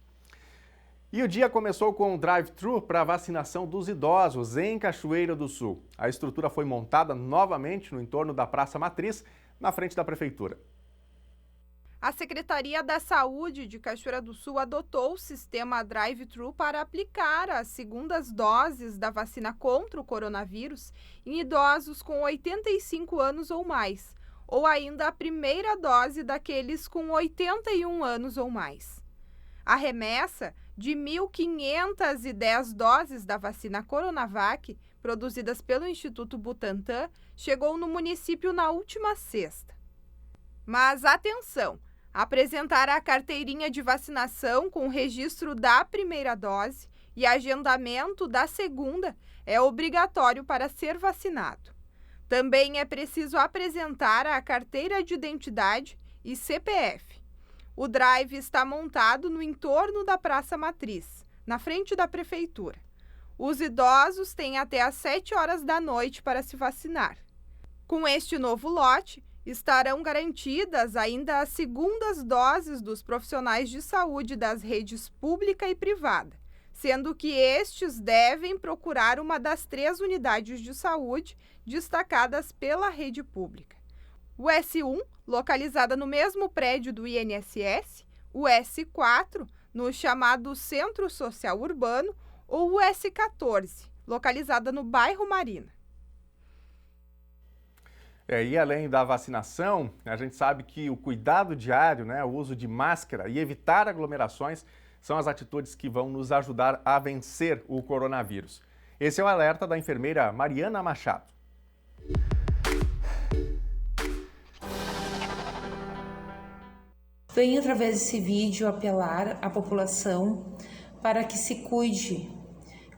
A: E o dia começou com um drive-thru para a vacinação dos idosos em Cachoeira do Sul. A estrutura foi montada novamente no entorno da Praça Matriz, na frente da Prefeitura.
B: A Secretaria da Saúde de Cachoeira do Sul adotou o sistema drive-thru para aplicar as segundas doses da vacina contra o coronavírus em idosos com 85 anos ou mais, ou ainda a primeira dose daqueles com 81 anos ou mais. A remessa de 1.510 doses da vacina Coronavac, produzidas pelo Instituto Butantan, chegou no município na última sexta. Mas atenção! Apresentar a carteirinha de vacinação com o registro da primeira dose e agendamento da segunda é obrigatório para ser vacinado. Também é preciso apresentar a carteira de identidade e CPF. O drive está montado no entorno da Praça Matriz, na frente da Prefeitura. Os idosos têm até às 7 horas da noite para se vacinar. Com este novo lote, estarão garantidas ainda as segundas doses dos profissionais de saúde das redes pública e privada, sendo que estes devem procurar uma das 3 unidades de saúde destacadas pela rede pública. O S1, localizada no mesmo prédio do INSS, o S4, no chamado Centro Social Urbano, ou o S14, localizada no bairro Marina.
A: E além da vacinação, a gente sabe que o cuidado diário, o uso de máscara e evitar aglomerações são as atitudes que vão nos ajudar a vencer o coronavírus. Esse é o alerta da enfermeira Mariana Machado.
H: Venho, através desse vídeo, apelar à população para que se cuide.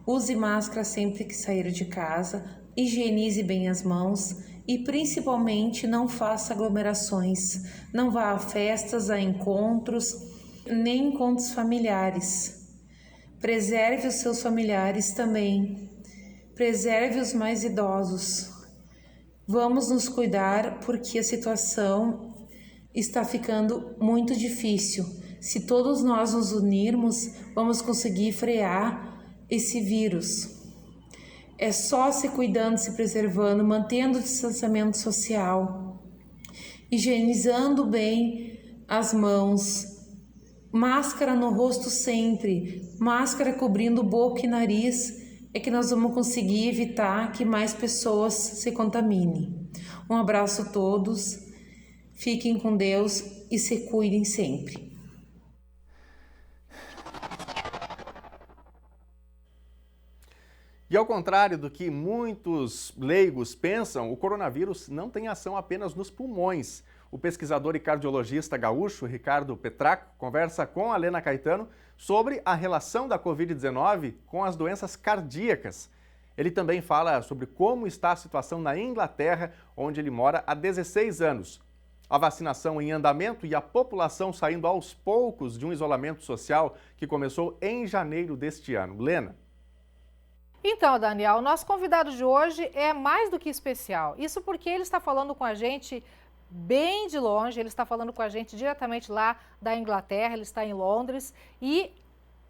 H: Use máscara sempre que sair de casa, higienize bem as mãos e, principalmente, não faça aglomerações. Não vá a festas, a encontros, nem encontros familiares. Preserve os seus familiares também. Preserve os mais idosos. Vamos nos cuidar porque a situação está ficando muito difícil. Se todos nós nos unirmos, vamos conseguir frear esse vírus. É só se cuidando, se preservando, mantendo o distanciamento social, higienizando bem as mãos, máscara no rosto sempre, máscara cobrindo boca e nariz, é que nós vamos conseguir evitar que mais pessoas se contaminem. Um abraço a todos, fiquem com Deus e se cuidem sempre.
A: E ao contrário do que muitos leigos pensam, o coronavírus não tem ação apenas nos pulmões. O pesquisador e cardiologista gaúcho Ricardo Petraco conversa com a Lena Caetano sobre a relação da Covid-19 com as doenças cardíacas. Ele também fala sobre como está a situação na Inglaterra, onde ele mora há 16 anos. A vacinação em andamento e a população saindo aos poucos de um isolamento social que começou em janeiro deste ano. Lena.
I: Então, Daniel, o nosso convidado de hoje é mais do que especial. Isso porque ele está falando com a gente bem de longe, ele está falando com a gente diretamente lá da Inglaterra, ele está em Londres. E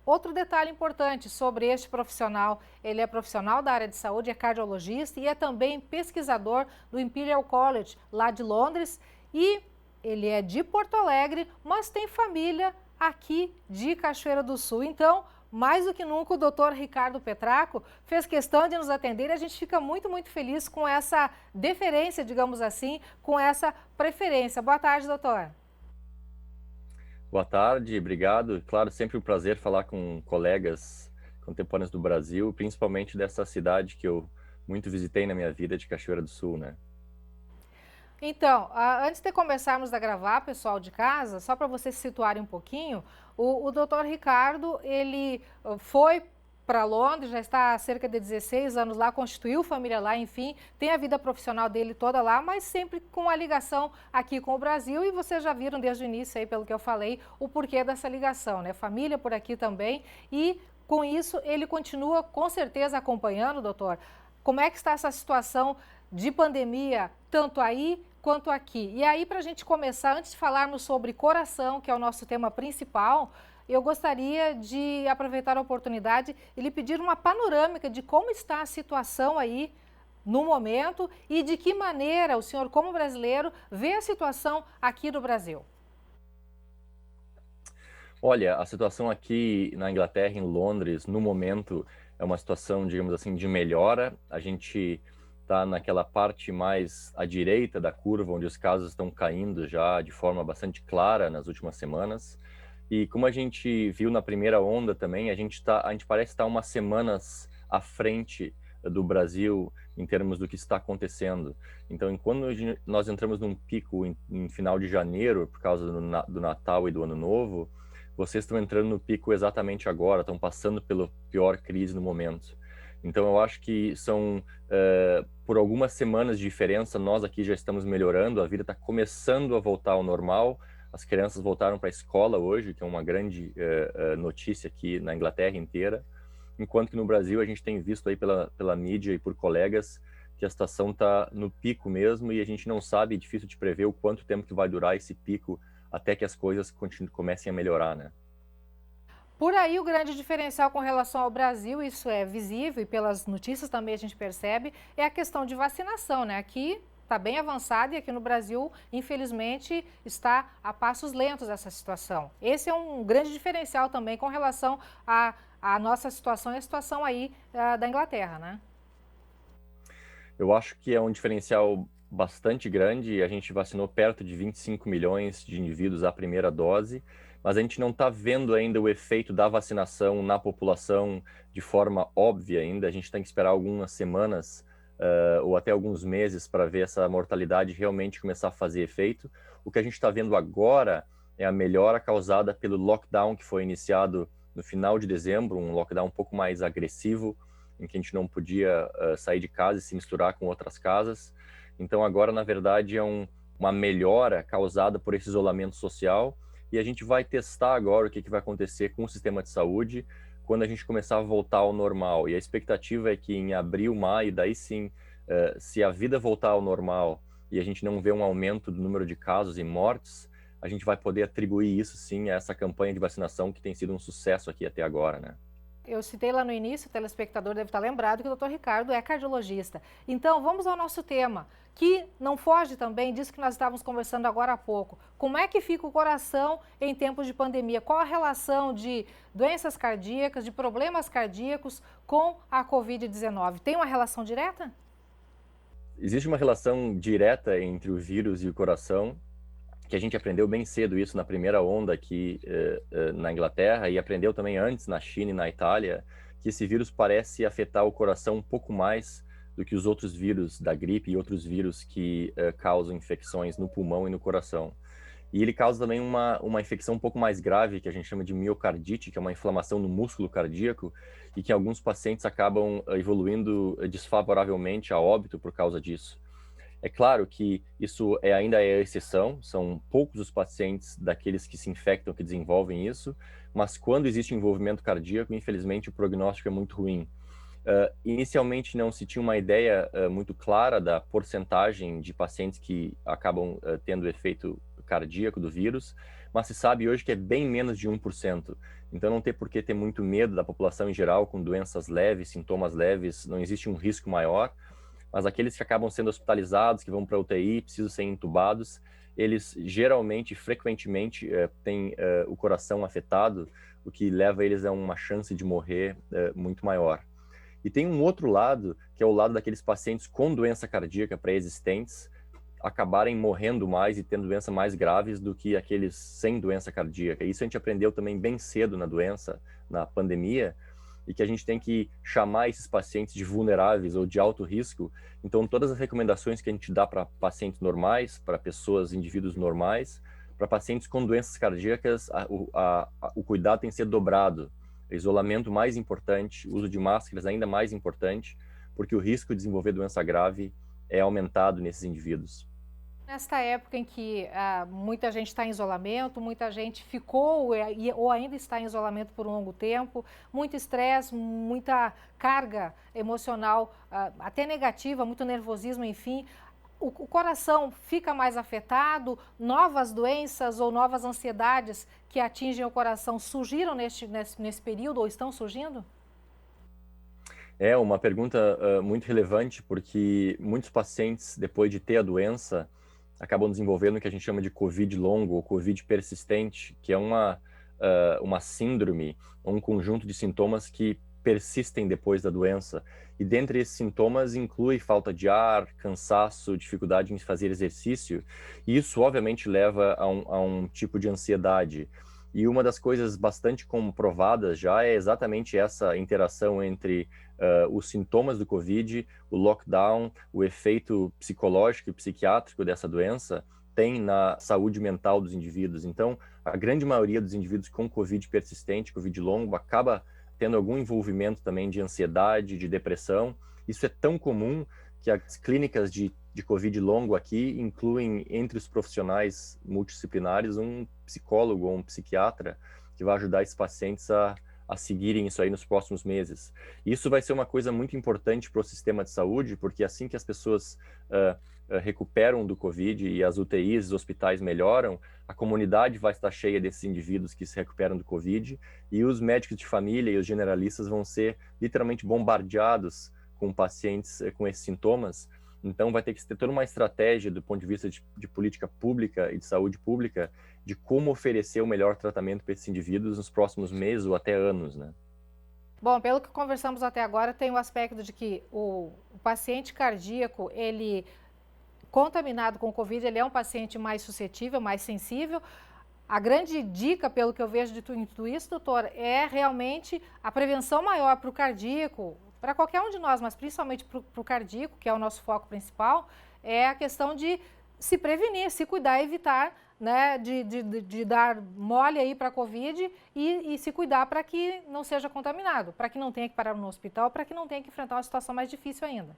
I: outro detalhe importante sobre este profissional, ele é profissional da área de saúde, é cardiologista e é também pesquisador do Imperial College, lá de Londres. E ele é de Porto Alegre, mas tem família aqui de Cachoeira do Sul. Então, mais do que nunca, o doutor Ricardo Petraco fez questão de nos atender e a gente fica muito, muito feliz com essa deferência, digamos assim, com essa preferência. Boa tarde, doutor.
J: Boa tarde, obrigado. Claro, sempre um prazer falar com colegas contemporâneas do Brasil, principalmente dessa cidade que eu muito visitei na minha vida, de Cachoeira do Sul, né?
I: Então, antes de começarmos a gravar, pessoal de casa, só para vocês se situarem um pouquinho, o doutor Ricardo, ele foi para Londres, já está há cerca de 16 anos lá, constituiu família lá, enfim, tem a vida profissional dele toda lá, mas sempre com a ligação aqui com o Brasil, e vocês já viram desde o início aí, pelo que eu falei, o porquê dessa ligação, né? Família por aqui também, e com isso ele continua com certeza acompanhando, doutor, como é que está essa situação de pandemia, tanto aí quanto aqui. E aí, para a gente começar, antes de falarmos sobre coração, que é o nosso tema principal, eu gostaria de aproveitar a oportunidade e lhe pedir uma panorâmica de como está a situação aí no momento e de que maneira o senhor, como brasileiro, vê a situação aqui no Brasil.
J: Olha, a situação aqui na Inglaterra, em Londres, no momento, é uma situação, digamos assim, de melhora. A gente está naquela parte mais à direita da curva, onde os casos estão caindo já de forma bastante clara nas últimas semanas. E como a gente viu na primeira onda também, a gente parece estar umas semanas à frente do Brasil em termos do que está acontecendo. Então, enquanto nós entramos num pico em final de janeiro, por causa do Natal e do Ano Novo, vocês estão entrando no pico exatamente agora, estão passando pela pior crise no momento. Então, eu acho que são, por algumas semanas de diferença, nós aqui já estamos melhorando, a vida está começando a voltar ao normal. As crianças voltaram para a escola hoje, que é uma grande notícia aqui na Inglaterra inteira, enquanto que no Brasil a gente tem visto aí pela mídia e por colegas que a situação está no pico mesmo, e a gente não sabe, é difícil de prever o quanto tempo que vai durar esse pico até que as coisas comecem a melhorar, né?
I: Por aí, o grande diferencial com relação ao Brasil, isso é visível e pelas notícias também a gente percebe, é a questão de vacinação, né? Aqui está bem avançada e aqui no Brasil, infelizmente, está a passos lentos essa situação. Esse é um grande diferencial também com relação à nossa situação e a situação aí da Inglaterra, né?
J: Eu acho que é um diferencial bastante grande. A gente vacinou perto de 25 milhões de indivíduos à primeira dose, mas a gente não está vendo ainda o efeito da vacinação na população de forma óbvia ainda. A gente tem que esperar algumas semanas ou até alguns meses para ver essa mortalidade realmente começar a fazer efeito. O que a gente está vendo agora é a melhora causada pelo lockdown que foi iniciado no final de dezembro, um lockdown um pouco mais agressivo, em que a gente não podia sair de casa e se misturar com outras casas. Então agora, na verdade, é uma melhora causada por esse isolamento social, e a gente vai testar agora o que vai acontecer com o sistema de saúde quando a gente começar a voltar ao normal. E a expectativa é que em abril, maio, daí sim, se a vida voltar ao normal e a gente não vê um aumento do número de casos e mortes, a gente vai poder atribuir isso sim a essa campanha de vacinação que tem sido um sucesso aqui até agora, né?
I: Eu citei lá no início, o telespectador deve estar lembrado que o Dr. Ricardo é cardiologista. Então, vamos ao nosso tema, que não foge também disso que nós estávamos conversando agora há pouco. Como é que fica o coração em tempos de pandemia? Qual a relação de doenças cardíacas, de problemas cardíacos com a Covid-19? Tem uma relação direta?
J: Existe uma relação direta entre o vírus e o coração, que a gente aprendeu bem cedo isso na primeira onda aqui na Inglaterra, e aprendeu também antes na China e na Itália, que esse vírus parece afetar o coração um pouco mais do que os outros vírus da gripe e outros vírus que causam infecções no pulmão e no coração. E ele causa também uma infecção um pouco mais grave, que a gente chama de miocardite, que é uma inflamação no músculo cardíaco, e que alguns pacientes acabam evoluindo desfavoravelmente a óbito por causa disso. É claro que isso ainda é exceção, são poucos os pacientes daqueles que se infectam que desenvolvem isso, mas quando existe envolvimento cardíaco, infelizmente o prognóstico é muito ruim. Inicialmente não se tinha uma ideia muito clara da porcentagem de pacientes que acabam tendo efeito cardíaco do vírus, mas se sabe hoje que é bem menos de 1%. Então não tem por que ter muito medo da população em geral com doenças leves, sintomas leves, não existe um risco maior. Mas aqueles que acabam sendo hospitalizados, que vão para a UTI, precisam ser entubados, eles geralmente, frequentemente, têm o coração afetado, o que leva eles a uma chance de morrer muito maior. E tem um outro lado, que é o lado daqueles pacientes com doença cardíaca pré-existentes, acabarem morrendo mais e tendo doenças mais graves do que aqueles sem doença cardíaca. Isso a gente aprendeu também bem cedo na doença, na pandemia, e que a gente tem que chamar esses pacientes de vulneráveis ou de alto risco. Então, todas as recomendações que a gente dá para pacientes normais, para pessoas, indivíduos normais, para pacientes com doenças cardíacas, o cuidado tem que ser dobrado. Isolamento mais importante, uso de máscaras ainda mais importante, porque o risco de desenvolver doença grave é aumentado nesses indivíduos.
I: Nesta época em que muita gente está em isolamento, muita gente ficou ou ainda está em isolamento por um longo tempo, muito estresse, muita carga emocional, até negativa, muito nervosismo, enfim, o coração fica mais afetado, novas doenças ou novas ansiedades que atingem o coração surgiram nesse período ou estão surgindo?
J: É uma pergunta muito relevante, porque muitos pacientes, depois de ter a doença, acabam desenvolvendo o que a gente chama de COVID longo ou COVID persistente, que é uma síndrome, um conjunto de sintomas que persistem depois da doença. E dentre esses sintomas inclui falta de ar, cansaço, dificuldade em fazer exercício, e isso obviamente leva a um tipo de ansiedade. E uma das coisas bastante comprovadas já é exatamente essa interação entre os sintomas do COVID, o lockdown, o efeito psicológico e psiquiátrico dessa doença tem na saúde mental dos indivíduos. Então, a grande maioria dos indivíduos com COVID persistente, COVID longo, acaba tendo algum envolvimento também de ansiedade, de depressão. Isso é tão comum que as clínicas de COVID longo aqui incluem entre os profissionais multidisciplinares um psicólogo ou um psiquiatra que vai ajudar esses pacientes a seguirem isso aí nos próximos meses. Isso vai ser uma coisa muito importante para o sistema de saúde, porque assim que as pessoas recuperam do COVID e as UTIs, os hospitais melhoram, a comunidade vai estar cheia desses indivíduos que se recuperam do COVID e os médicos de família e os generalistas vão ser literalmente bombardeados com pacientes com esses sintomas. Então vai ter que ter toda uma estratégia do ponto de vista de política pública e de saúde pública de como oferecer o melhor tratamento para esses indivíduos nos próximos meses ou até anos, né?
I: Bom, pelo que conversamos até agora, tem o aspecto de que o paciente cardíaco, ele contaminado com Covid, ele é um paciente mais suscetível, mais sensível. A grande dica, pelo que eu vejo de tudo isso, doutor, é realmente a prevenção maior para o cardíaco, para qualquer um de nós, mas principalmente para o cardíaco, que é o nosso foco principal, é a questão de se prevenir, se cuidar, evitar, né, de dar mole aí para a Covid e se cuidar para que não seja contaminado, para que não tenha que parar no hospital, para que não tenha que enfrentar uma situação mais difícil ainda.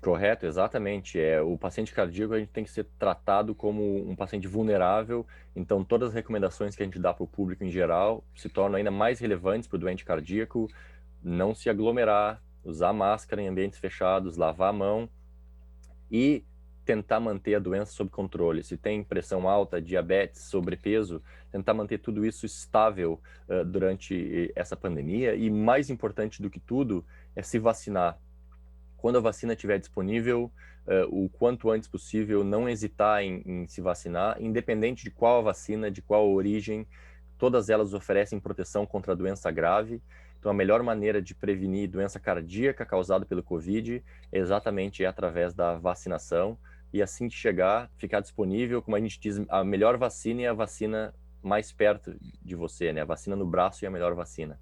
J: Correto, exatamente. O paciente cardíaco a gente tem que ser tratado como um paciente vulnerável, então todas as recomendações que a gente dá para o público em geral se tornam ainda mais relevantes para o doente cardíaco: não se aglomerar, usar máscara em ambientes fechados, lavar a mão e tentar manter a doença sob controle. Se tem pressão alta, diabetes, sobrepeso, tentar manter tudo isso estável durante essa pandemia. E mais importante do que tudo é se vacinar. Quando a vacina estiver disponível, o quanto antes possível, não hesitar em se vacinar, independente de qual a vacina, de qual a origem, todas elas oferecem proteção contra a doença grave. Então, a melhor maneira de prevenir doença cardíaca causada pelo COVID é exatamente através da vacinação. E assim que chegar, ficar disponível, como a gente diz, a melhor vacina é a vacina mais perto de você, né? A vacina no braço é a melhor vacina.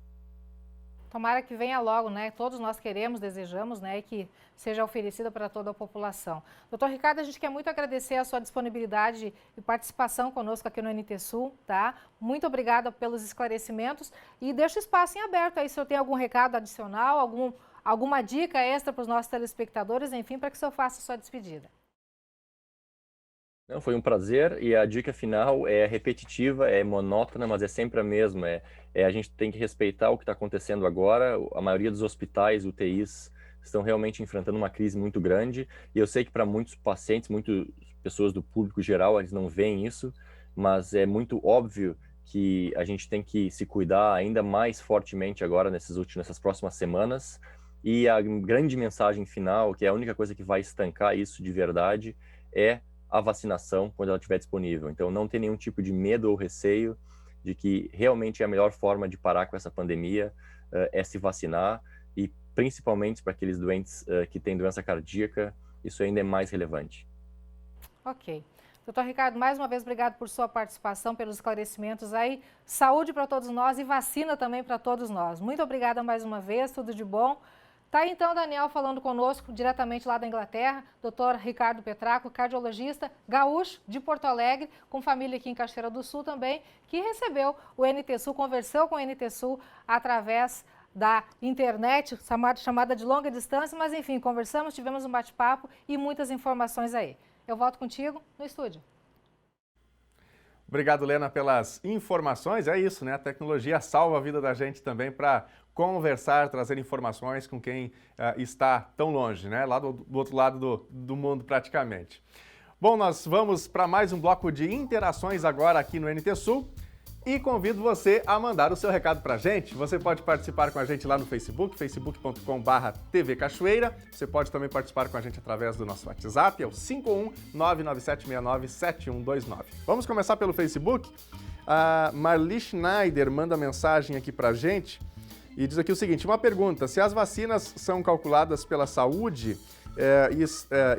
I: Tomara que venha logo, né? Todos nós queremos, desejamos, né? E que seja oferecida para toda a população. Doutor Ricardo, a gente quer muito agradecer a sua disponibilidade e participação conosco aqui no NT Sul, tá? Muito obrigada pelos esclarecimentos e deixo espaço em aberto aí se eu tenho algum recado adicional, alguma dica extra para os nossos telespectadores, enfim, para que o senhor faça a sua despedida.
J: Não, foi um prazer, e a dica final é repetitiva, é monótona, mas é sempre a mesma. A gente tem que respeitar o que está acontecendo agora. A maioria dos hospitais, UTIs, estão realmente enfrentando uma crise muito grande, e eu sei que para muitos pacientes, muitas pessoas do público geral, eles não veem isso, mas é muito óbvio que a gente tem que se cuidar ainda mais fortemente agora nessas próximas semanas. E a grande mensagem final, que é a única coisa que vai estancar isso de verdade, é a vacinação quando ela estiver disponível. Então, não tem nenhum tipo de medo ou receio de que realmente a melhor forma de parar com essa pandemia é se vacinar, e principalmente para aqueles doentes que têm doença cardíaca, isso ainda é mais relevante.
I: Ok. Doutor Ricardo, mais uma vez, obrigado por sua participação, pelos esclarecimentos aí. Saúde para todos nós e vacina também para todos nós. Muito obrigada mais uma vez, tudo de bom. Tá aí, então, Daniel falando conosco diretamente lá da Inglaterra, doutor Ricardo Petraco, cardiologista, gaúcho de Porto Alegre, com família aqui em Cachoeira do Sul também, que recebeu o NT Sul, conversou com o NT Sul através da internet, chamada de longa distância, mas enfim, conversamos, tivemos um bate-papo e muitas informações aí. Eu volto contigo no estúdio.
A: Obrigado, Lena, pelas informações. É isso, né? A tecnologia salva a vida da gente também para conversar, trazer informações com quem está tão longe, né? Lá do outro lado do mundo, praticamente. Bom, nós vamos para mais um bloco de interações agora aqui no NT Sul. E convido você a mandar o seu recado para a gente. Você pode participar com a gente lá no Facebook, facebook.com/TV Cachoeira. Você pode também participar com a gente através do nosso WhatsApp, é o 51997697129. Vamos começar pelo Facebook. A Marli Schneider manda mensagem aqui para a gente e diz aqui o seguinte, uma pergunta, se as vacinas são calculadas pela saúde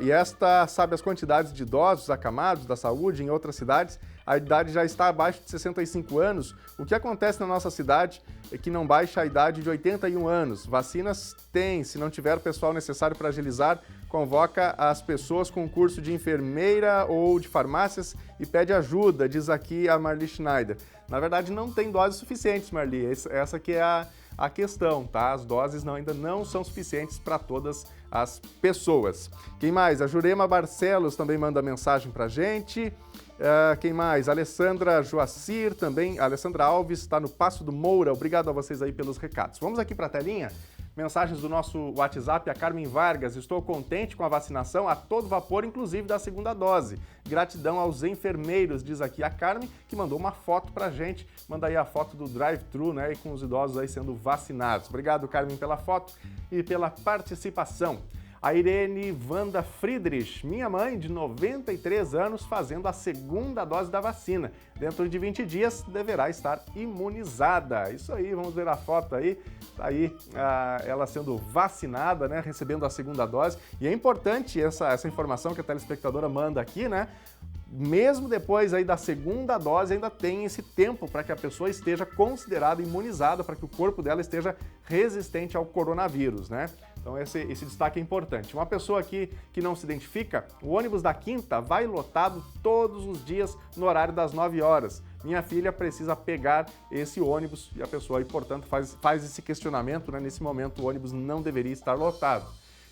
A: e esta sabe as quantidades de idosos acamados da saúde em outras cidades, a idade já está abaixo de 65 anos. O que acontece na nossa cidade é que não baixa a idade de 81 anos. Vacinas tem, se não tiver o pessoal necessário para agilizar, convoca as pessoas com curso de enfermeira ou de farmácias e pede ajuda, diz aqui a Marli Schneider. Na verdade, não tem doses suficientes, Marli. Essa que é a questão, tá? As doses ainda não são suficientes para todas as pessoas. Quem mais? A Jurema Barcelos também manda mensagem para a gente. Quem mais? Alessandra Joacir também. Alessandra Alves está no Passo do Moura. Obrigado a vocês aí pelos recados. Vamos aqui para a telinha. Mensagens do nosso WhatsApp, a Carmen Vargas. Estou contente com a vacinação a todo vapor, inclusive da segunda dose. Gratidão aos enfermeiros, diz aqui a Carmen, que mandou uma foto pra gente. Manda aí a foto do drive-thru, né? E com os idosos aí sendo vacinados. Obrigado, Carmen, pela foto e pela participação. A Irene Wanda Friedrich, minha mãe de 93 anos, fazendo a segunda dose da vacina. Dentro de 20 dias deverá estar imunizada. Isso aí, vamos ver a foto aí. Tá aí ela sendo vacinada, né, recebendo a segunda dose. E é importante essa informação que a telespectadora manda aqui, né? Mesmo depois aí da segunda dose, ainda tem esse tempo para que a pessoa esteja considerada imunizada, para que o corpo dela esteja resistente ao coronavírus, né? Então esse destaque é importante. Uma pessoa aqui que não se identifica, o ônibus da Quinta vai lotado todos os dias no horário das 9 horas. Minha filha precisa pegar esse ônibus e a pessoa aí, portanto, faz esse questionamento, né? Nesse momento o ônibus não deveria estar lotado.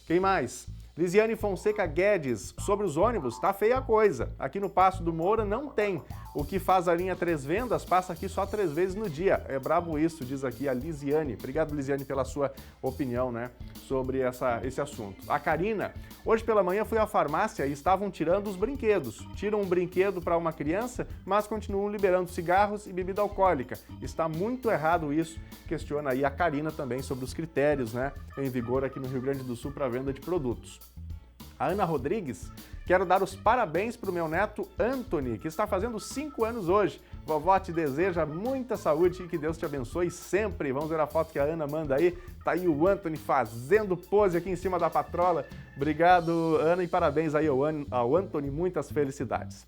A: Quem mais? Lisiane Fonseca Guedes, sobre os ônibus, tá feia a coisa. Aqui no Passo do Moura não tem. O que faz a linha 3 Vendas passa aqui só 3 vezes no dia. É brabo isso, diz aqui a Lisiane. Obrigado, Lisiane, pela sua opinião, né, sobre esse assunto. A Karina, hoje pela manhã fui à farmácia e estavam tirando os brinquedos. Tiram um brinquedo para uma criança, mas continuam liberando cigarros e bebida alcoólica. Está muito errado isso. Questiona aí a Karina também sobre os critérios, né, em vigor aqui no Rio Grande do Sul para venda de produtos. A Ana Rodrigues, quero dar os parabéns para o meu neto Anthony, que está fazendo 5 anos hoje. Vovó te deseja muita saúde e que Deus te abençoe sempre. Vamos ver a foto que a Ana manda aí. Tá aí o Anthony fazendo pose aqui em cima da patrola. Obrigado, Ana, e parabéns aí ao Anthony. Muitas felicidades.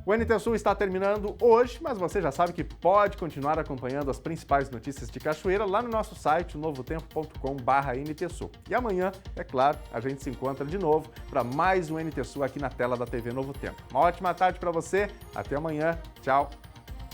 A: O NT Sul está terminando hoje, mas você já sabe que pode continuar acompanhando as principais notícias de Cachoeira lá no nosso site, novotempo.com/NTSul. E amanhã, é claro, a gente se encontra de novo para mais um NT Sul aqui na tela da TV Novo Tempo. Uma ótima tarde para você, até amanhã, tchau!